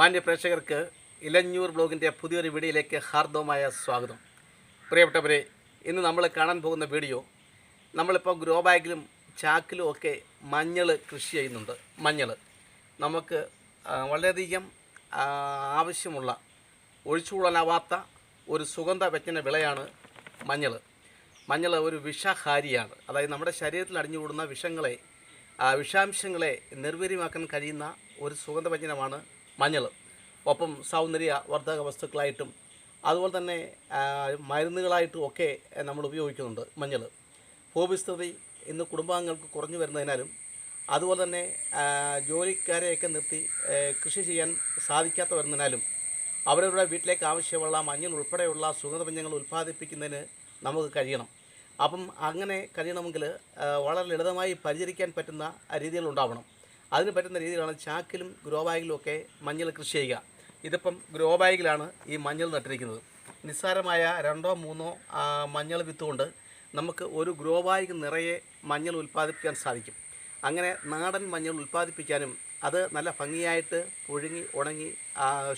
മാന്യ പ്രേക്ഷകർക്ക് ഇലഞ്ഞൂർ ബ്ലോഗിൻ്റെ പുതിയൊരു വീഡിയോയിലേക്ക് ഹാർദവമായ സ്വാഗതം. പ്രിയപ്പെട്ടവരെ, ഇന്ന് നമ്മൾ കാണാൻ പോകുന്ന വീഡിയോ, നമ്മളിപ്പോൾ ഗ്രോ ബാഗിലും ചാക്കിലും ഒക്കെ മഞ്ഞൾ കൃഷി ചെയ്യുന്നുണ്ട്. മഞ്ഞൾ നമുക്ക് വളരെയധികം ആവശ്യമുള്ള, ഒഴിച്ചുകൂടാനാവാത്ത ഒരു സുഗന്ധവ്യഞ്ജന വിളയാണ് മഞ്ഞൾ. മഞ്ഞൾ ഒരു വിഷഹാരിയാണ്. അതായത് നമ്മുടെ ശരീരത്തിൽ അടിഞ്ഞുകൂടുന്ന വിഷാംശങ്ങളെ നിർവീര്യമാക്കാൻ കഴിയുന്ന ഒരു സുഗന്ധവ്യഞ്ജനമാണ് മഞ്ഞൾ. ഒപ്പം സൗന്ദര്യ വർദ്ധക വസ്തുക്കളായിട്ടും അതുപോലെ തന്നെ മരുന്നുകളായിട്ടും ഒക്കെ നമ്മൾ ഉപയോഗിക്കുന്നുണ്ട് മഞ്ഞൾ. ഭൂവിസ്തൃതി ഇന്ന് കുടുംബാംഗങ്ങൾക്ക് കുറഞ്ഞു വരുന്നതിനാലും അതുപോലെ തന്നെ ജോലിക്കാരെയൊക്കെ നിർത്തി കൃഷി ചെയ്യാൻ സാധിക്കാത്ത വരുന്നതിനാലും അവരവരുടെ വീട്ടിലേക്ക് ആവശ്യമുള്ള മഞ്ഞൾ ഉൾപ്പെടെയുള്ള സുഗന്ധവ്യഞ്ജനങ്ങൾ ഉൽപ്പാദിപ്പിക്കുന്നതിന് നമുക്ക് കഴിയണം. അപ്പം അങ്ങനെ കഴിയണമെങ്കിൽ വളരെ ലളിതമായി പരിചരിക്കാൻ പറ്റുന്ന രീതികളുണ്ടാവണം. അതിന് പറ്റുന്ന രീതിയിലാണ് ചാക്കിലും ഗ്രോ ബാഗിലും ഒക്കെ മഞ്ഞൾ കൃഷി ചെയ്യുക. ഇതിപ്പം ഗ്രോ ബാഗിലാണ് ഈ മഞ്ഞൾ നട്ടിരിക്കുന്നത്. നിസ്സാരമായ 2-3 മഞ്ഞൾ വിത്ത് കൊണ്ട് നമുക്ക് ഒരു ഗ്രോ ബാഗ് നിറയെ മഞ്ഞൾ ഉൽപ്പാദിപ്പിക്കാൻ സാധിക്കും. അങ്ങനെ നാടൻ മഞ്ഞൾ ഉൽപ്പാദിപ്പിക്കാനും അത് നല്ല ഭംഗിയായിട്ട് പുഴുങ്ങി ഉണങ്ങി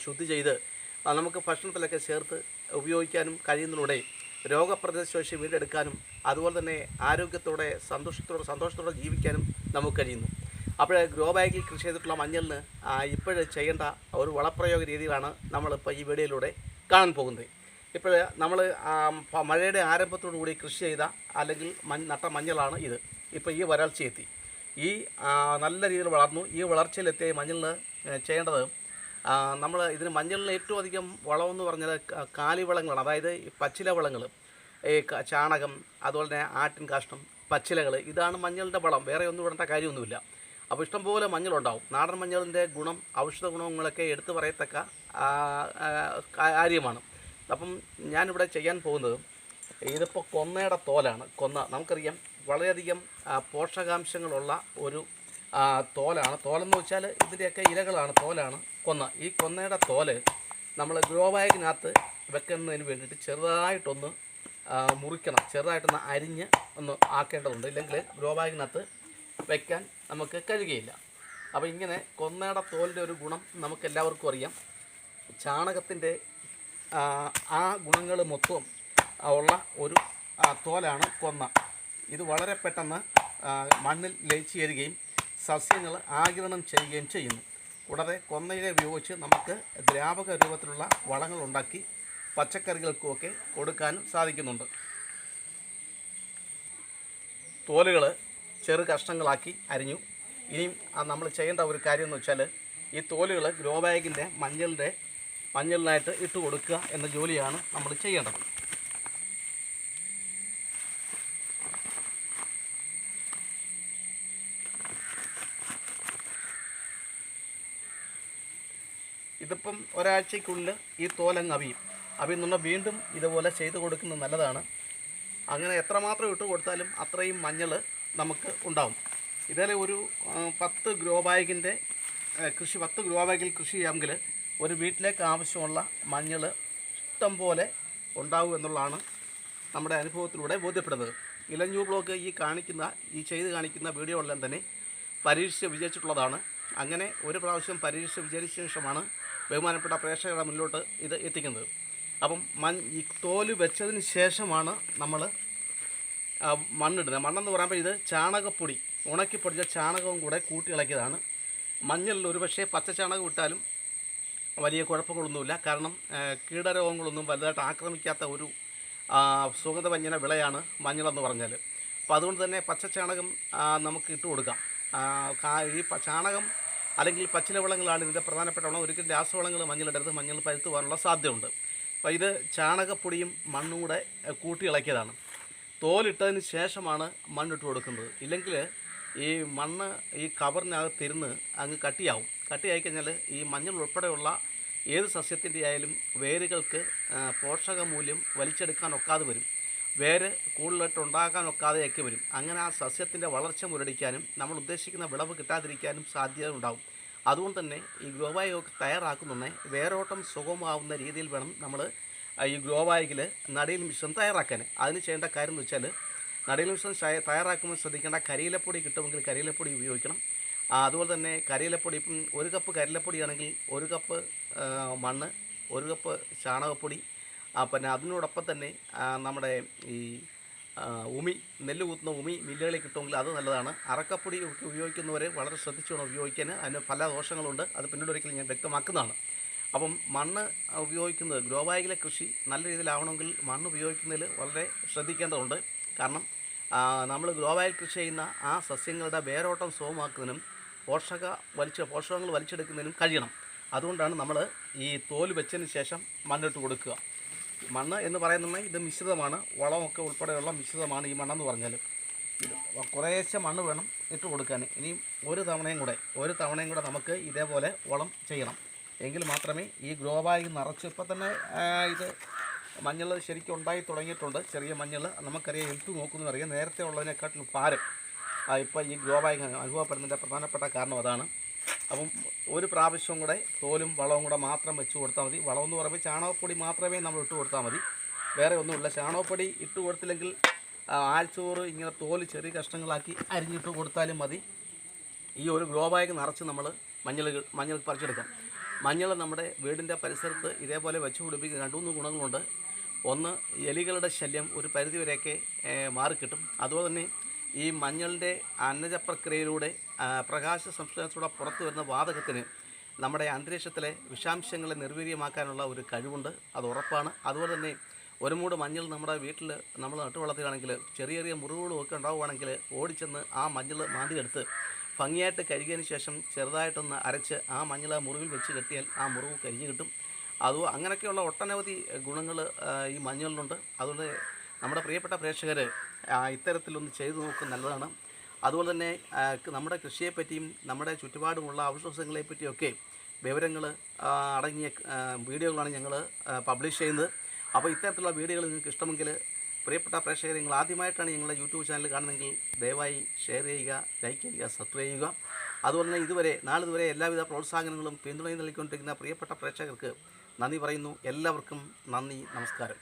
ശുദ്ധി ചെയ്ത് നമുക്ക് ഭക്ഷണത്തിലൊക്കെ ചേർത്ത് ഉപയോഗിക്കാനും കഴിയുന്നതിലൂടെ രോഗപ്രതിരോധശേഷി വീണ്ടെടുക്കാനും അതുപോലെ തന്നെ ആരോഗ്യത്തോടെ സന്തോഷത്തോടെ ജീവിക്കാനും നമുക്ക് കഴിയുന്നു. അപ്പോൾ ഗ്രോ ബാഗിൽ കൃഷി ചെയ്തിട്ടുള്ള മഞ്ഞളിന് ഇപ്പോഴ് ചെയ്യേണ്ട ഒരു വളപ്രയോഗ രീതിയിലാണ് നമ്മളിപ്പോൾ ഈ വീഡിയോയിലൂടെ കാണാൻ പോകുന്നത്. ഇപ്പോൾ നമ്മൾ മഴയുടെ ആരംഭത്തോടു കൂടി കൃഷി ചെയ്ത അല്ലെങ്കിൽ നട്ട മഞ്ഞളാണ് ഇത്. ഇപ്പോൾ ഈ വരൾച്ചയെത്തി ഈ നല്ല രീതിയിൽ വളർന്നു. ഈ വളർച്ചയിലെത്തിയ മഞ്ഞളിന് ചെയ്യേണ്ടത്, നമ്മൾ ഇതിന് മഞ്ഞളിന് ഏറ്റവും അധികം വളമെന്ന് പറഞ്ഞാൽ കാലിവളങ്ങളാണ്. അതായത് പച്ചില വളങ്ങൾ, ഈ ചാണകം, അതുപോലെ തന്നെ ആട്ടിൻ കാഷ്ടം, പച്ചിലകൾ, ഇതാണ് മഞ്ഞളിൻ്റെ വളം. വേറെ ഒന്നും ഇടേണ്ട കാര്യമൊന്നുമില്ല. അപ്പോൾ ഇഷ്ടംപോലെ മഞ്ഞളുണ്ടാവും. നാടൻ മഞ്ഞളിൻ്റെ ഗുണം, ഔഷധ ഗുണങ്ങളൊക്കെ എടുത്തു പറയത്തക്ക കാര്യമാണ്. അപ്പം ഞാനിവിടെ ചെയ്യാൻ പോകുന്നത്, ഇതിപ്പോൾ കൊന്നയുടെ തോലാണ്. നമുക്കറിയാം വളരെയധികം പോഷകാംശങ്ങളുള്ള ഒരു തോലാണ്. തോലെന്ന് വെച്ചാൽ ഇതിൻ്റെയൊക്കെ ഇലകളാണ്, തോലാണ് കൊന്ന. ഈ കൊന്നയുടെ തോല് നമ്മൾ ഗ്രോ ബാഗിനകത്ത് വെക്കുന്നതിന് വേണ്ടിയിട്ട് ചെറുതായിട്ടൊന്ന് മുറിക്കണം, ചെറുതായിട്ടൊന്ന് അരിഞ്ഞ് ഒന്ന് ആക്കേണ്ടതുണ്ട്. ഇല്ലെങ്കിൽ ഗ്രോ ബാഗിനകത്ത് വയ്ക്കാൻ നമുക്ക് കഴിയുകയില്ല. അപ്പോൾ ഇങ്ങനെ കൊന്നയുടെ തോലിൻ്റെ ഒരു ഗുണം നമുക്ക് എല്ലാവർക്കും അറിയാം. ചാണകത്തിൻ്റെ ആ ഗുണങ്ങൾ മൊത്തം ഉള്ള ഒരു തോലാണ് കൊന്ന. ഇത് വളരെ പെട്ടെന്ന് മണ്ണിൽ ലയിച്ചു ചേരുകയും സസ്യങ്ങൾ ആഗിരണം ചെയ്യുകയും ചെയ്യുന്നു. കൂടാതെ കൊന്നയില ഉപയോഗിച്ച് നമുക്ക് ദ്രാവക രൂപത്തിലുള്ള വളങ്ങൾ ഉണ്ടാക്കി പച്ചക്കറികൾക്കുമൊക്കെ കൊടുക്കാനും സാധിക്കുന്നുണ്ട്. തോലുകൾ ചെറു കഷ്ണങ്ങളാക്കി അരിഞ്ഞു. ഇനിയും നമ്മൾ ചെയ്യേണ്ട ഒരു കാര്യം എന്ന് വെച്ചാൽ, ഈ തോലുകൾ ഗ്രോ ബാഗിൻ്റെ മഞ്ഞളിനായിട്ട് ഇട്ട് കൊടുക്കുക എന്ന ജോലിയാണ് നമ്മൾ ചെയ്യേണ്ടത്. ഇതിപ്പം ഒരാഴ്ചയ്ക്കുള്ളിൽ ഈ തോലങ്ങ് അവിയുന്നുണ്ട്. വീണ്ടും ഇതുപോലെ ചെയ്ത് കൊടുക്കുന്നത് നല്ലതാണ്. അങ്ങനെ എത്രമാത്രം ഇട്ട് കൊടുത്താലും അത്രയും മഞ്ഞൾ നമുക്ക് ഉണ്ടാവും. ഇതേപോലെ ഒരു 10 ഗ്രോ ബാഗിൻ്റെ 10 ഗ്രോ ബാഗിൽ കൃഷി ചെയ്യാമെങ്കിൽ ഒരു വീട്ടിലേക്ക് ആവശ്യമുള്ള മഞ്ഞൾ ഇഷ്ടം പോലെ ഉണ്ടാവും എന്നുള്ളതാണ് നമ്മുടെ അനുഭവത്തിലൂടെ ബോധ്യപ്പെടുന്നത്. ഇലഞ്ഞൂർ ബ്ലോഗ് ഈ ചെയ്ത് കാണിക്കുന്ന വീഡിയോകളെല്ലാം തന്നെ പരീക്ഷിച്ച് വിജയിച്ചിട്ടുള്ളതാണ്. അങ്ങനെ ഒരു പ്രാവശ്യം പരീക്ഷിച്ച് വിജയിച്ച ശേഷമാണ് ബഹുമാനപ്പെട്ട പ്രേക്ഷകരുടെ മുന്നിലോട്ട് ഇത് എത്തിക്കുന്നത്. അപ്പം ഈ തോല് വെച്ചതിന് ശേഷമാണ് നമ്മൾ മണ്ണിടുന്നത്. മണ്ണെന്ന് പറയുമ്പോൾ ഇത് ചാണകപ്പൊടി, ഉണക്കിപ്പൊടിച്ച ചാണകവും കൂടെ കൂട്ടി ഇളക്കിയതാണ്. മഞ്ഞളിൽ ഒരുപക്ഷെ പച്ച ചാണകം ഇട്ടാലും വലിയ കുഴപ്പങ്ങളൊന്നുമില്ല. കാരണം കീടരോഗങ്ങളൊന്നും വലുതായിട്ട് ആക്രമിക്കാത്ത ഒരു സുഗന്ധവ്യഞ്ജന വിളയാണ് മഞ്ഞളെന്ന് പറഞ്ഞാൽ. അപ്പോൾ അതുകൊണ്ട് തന്നെ പച്ച ചാണകം നമുക്ക് ഇട്ട് കൊടുക്കാം. ഈ ചാണകം അല്ലെങ്കിൽ പച്ചില വളങ്ങളാണ് ഇതിൻ്റെ പ്രധാനപ്പെട്ട വളം. ഒരിക്കലും രാസവളങ്ങൾ മഞ്ഞളിടരുത്, മഞ്ഞൾ പഴുത്ത് പോകാനുള്ള സാധ്യതയുണ്ട്. അപ്പോൾ ഇത് ചാണകപ്പൊടിയും മണ്ണും കൂടെ കൂട്ടി ഇളക്കിയതാണ്. തോലിട്ടതിന് ശേഷമാണ് മണ്ണിട്ട് കൊടുക്കുന്നത്. ഇല്ലെങ്കിൽ ഈ മണ്ണ് ഈ കവറിനകത്തിരുന്ന് അങ്ങ് കട്ടിയായി കഴിഞ്ഞാൽ ഈ മഞ്ഞൾ ഉൾപ്പെടെയുള്ള ഏത് സസ്യത്തിൻ്റെ ആയാലും വേരുകൾക്ക് പോഷകമൂല്യം വലിച്ചെടുക്കാൻ ഒക്കാതെ വരും. വേര് കൂടുതലായിട്ട് ഉണ്ടാകാനൊക്കാതെയൊക്കെ വരും. അങ്ങനെ ആ സസ്യത്തിൻ്റെ വളർച്ച മുരടിക്കാനും നമ്മൾ ഉദ്ദേശിക്കുന്ന വിളവ് കിട്ടാതിരിക്കാനും സാധ്യത ഉണ്ടാകും. അതുകൊണ്ട് തന്നെ ഈ ഗ്രോ ബാഗ് തയ്യാറാക്കുന്നുണ്ടെങ്കിൽ വേരോട്ടം സുഗമമാവുന്ന രീതിയിൽ വേണം നമ്മൾ ഈ ഗ്രോ ബാഗിൽ നടിയിൽ മിശ്രം തയ്യാറാക്കാൻ. അതിന് ചെയ്യേണ്ട കാര്യം എന്ന് വെച്ചാൽ, നടിയിൽ മിശ്രം തയ്യാറാക്കുമ്പോൾ ശ്രദ്ധിക്കേണ്ട, കരിയിലപ്പൊടി കിട്ടുമെങ്കിൽ കരിയിലപ്പൊടി ഉപയോഗിക്കണം. അതുപോലെ തന്നെ കരിയിലപ്പൊടി, ഇപ്പം 1 കപ്പ് കരിയിലപ്പൊടിയാണെങ്കിൽ 1 കപ്പ് മണ്ണ്, 1 കപ്പ് ചാണകപ്പൊടി, പിന്നെ അതിനോടൊപ്പം തന്നെ നമ്മുടെ ഈ ഉമി, നെല്ല് കുത്തുന്ന ഉമി മില്ലുകളിൽ കിട്ടുമെങ്കിൽ അത് നല്ലതാണ്. അറക്കപ്പൊടി ഒക്കെ ഉപയോഗിക്കുന്നവർ വളരെ ശ്രദ്ധിച്ചു വേണം ഉപയോഗിക്കാൻ. അതിന് പല ദോഷങ്ങളുണ്ട്, അത് പിന്നീട് ഒരിക്കലും ഞാൻ വ്യക്തമാക്കുന്നതാണ്. അപ്പം മണ്ണ് ഉപയോഗിക്കുന്നത്, ഗ്രോ ബാഗിലെ കൃഷി നല്ല രീതിയിലാവണമെങ്കിൽ മണ്ണ് ഉപയോഗിക്കുന്നതിൽ വളരെ ശ്രദ്ധിക്കേണ്ടതുണ്ട്. കാരണം നമ്മൾ ഗ്രോ ബാഗിൽ കൃഷി ചെയ്യുന്ന ആ സസ്യങ്ങളുടെ വേരോട്ടം സുഗമമാക്കുന്നതിനും പോഷകങ്ങൾ വലിച്ചെടുക്കുന്നതിനും കഴിയണം. അതുകൊണ്ടാണ് നമ്മൾ ഈ തോല് വെച്ചതിന് ശേഷം മണ്ണിട്ട് കൊടുക്കുക. മണ്ണ് എന്ന് പറയുന്നത് ഇത് മിശ്രിതമാണ്, വളമൊക്കെ ഉൾപ്പെടെയുള്ള മിശ്രിതമാണ് ഈ മണ്ണെന്ന് പറഞ്ഞാൽ. ഇത് കുറേശ്ശെ മണ്ണ് വേണം ഇട്ട് കൊടുക്കാൻ. ഇനിയും ഒരു തവണയും കൂടെ നമുക്ക് ഇതേപോലെ വളം ചെയ്യണം. എങ്കിൽ മാത്രമേ ഈ ഗ്രോ ബാഗ് നിറച്ച്, ഇപ്പം തന്നെ ഇത് മഞ്ഞൾ ശരിക്കും ഉണ്ടായി തുടങ്ങിയിട്ടുണ്ട്. ചെറിയ മഞ്ഞൾ നമുക്കറിയാം, ഹെൽത്ത് നോക്കുന്നു അറിയാം. നേരത്തെ ഉള്ളതിനെക്കാട്ടിലും ഭാരം ഇപ്പോൾ ഈ ഗ്രോ ബാഗ് അനുഭവപ്പെടുന്നതിൻ്റെ പ്രധാനപ്പെട്ട കാരണം അതാണ്. അപ്പം ഒരു പ്രാവശ്യം കൂടെ തോലും വളവും കൂടെ മാത്രം വെച്ച് കൊടുത്താൽ മതി. വളമെന്ന് പറയുമ്പോൾ ചാണകപ്പൊടി മാത്രമേ നമ്മൾ ഇട്ട് കൊടുത്താൽ മതി, വേറെ ഒന്നുമില്ല. ചാണകപ്പൊടി ഇട്ട് കൊടുത്തില്ലെങ്കിൽ ആഴ്ചോറ് ഇങ്ങനെ തോല് ചെറിയ കഷ്ണങ്ങളാക്കി അരിഞ്ഞിട്ട് കൊടുത്താലും മതി. ഈ ഒരു ഗ്രോ ബാഗ് നിറച്ച് നമ്മൾ മഞ്ഞൾ പറിച്ചെടുക്കാം. മഞ്ഞൾ നമ്മുടെ വീടിൻ്റെ പരിസരത്ത് ഇതേപോലെ വെച്ച് പിടിപ്പിക്കുന്ന 2-3 ഗുണങ്ങളുണ്ട്. ഒന്ന്, എലികളുടെ ശല്യം ഒരു പരിധിവരെയൊക്കെ മാറിക്കിട്ടും. അതുപോലെ തന്നെ ഈ മഞ്ഞളിൻ്റെ അന്നജ പ്രക്രിയയിലൂടെ പ്രകാശ സംശ്ലേഷണത്തിലൂടെ പുറത്തു വരുന്ന വാതകത്തിന് നമ്മുടെ അന്തരീക്ഷത്തിലെ വിഷാംശങ്ങളെ നിർവീര്യമാക്കാനുള്ള ഒരു കഴിവുണ്ട്, അത് ഉറപ്പാണ്. അതുപോലെ തന്നെ ഒരു മൂട് മഞ്ഞൾ നമ്മുടെ വീട്ടിൽ നമ്മൾ നട്ടുവളർത്തുകയാണെങ്കിൽ ചെറിയ ചെറിയ മുറിവുകളും ഒക്കെ ഉണ്ടാവുകയാണെങ്കിൽ ഓടിച്ചെന്ന് ആ മഞ്ഞൾ മാന്തിയെടുത്ത് ഭംഗിയായിട്ട് കഴുകിയതിന് ശേഷം ചെറുതായിട്ടൊന്ന് അരച്ച് ആ മഞ്ഞൾ മുറിവിൽ വെച്ച് കെട്ടിയാൽ ആ മുറിവ് കരിഞ്ഞു കിട്ടും. അങ്ങനെയൊക്കെയുള്ള ഒട്ടനവധി ഗുണങ്ങൾ ഈ മഞ്ഞളിലുണ്ട്. അതുകൊണ്ട് നമ്മുടെ പ്രിയപ്പെട്ട പ്രേക്ഷകർ ഇത്തരത്തിലൊന്ന് ചെയ്തു നോക്കുന്നത് നല്ലതാണ്. അതുപോലെ തന്നെ നമ്മുടെ കൃഷിയെപ്പറ്റിയും നമ്മുടെ ചുറ്റുപാടുമുള്ള ഔഷധങ്ങളെപ്പറ്റിയൊക്കെ വിവരങ്ങൾ അടങ്ങിയ വീഡിയോകളാണ് ഞങ്ങൾ പബ്ലിഷ് ചെയ്യുന്നത്. അപ്പോൾ ഇത്തരത്തിലുള്ള വീഡിയോകൾ നിങ്ങൾക്ക് ഇഷ്ടമെങ്കിൽ പ്രിയപ്പെട്ട പ്രേക്ഷകർ, നിങ്ങൾ ആദ്യമായിട്ടാണ് ഞങ്ങളുടെ യൂട്യൂബ് ചാനൽ കാണുന്നതെങ്കിൽ ദയവായി ഷെയർ ചെയ്യുക, ലൈക്ക് ചെയ്യുക, സബ്സ്ക്രൈബ് ചെയ്യുക. അതുപോലെ തന്നെ നാളിതുവരെ എല്ലാവിധ പ്രോത്സാഹനങ്ങളും പിന്തുണയും നൽകിക്കൊണ്ടിരിക്കുന്ന പ്രിയപ്പെട്ട പ്രേക്ഷകർക്ക് നന്ദി പറയുന്നു. എല്ലാവർക്കും നന്ദി, നമസ്കാരം.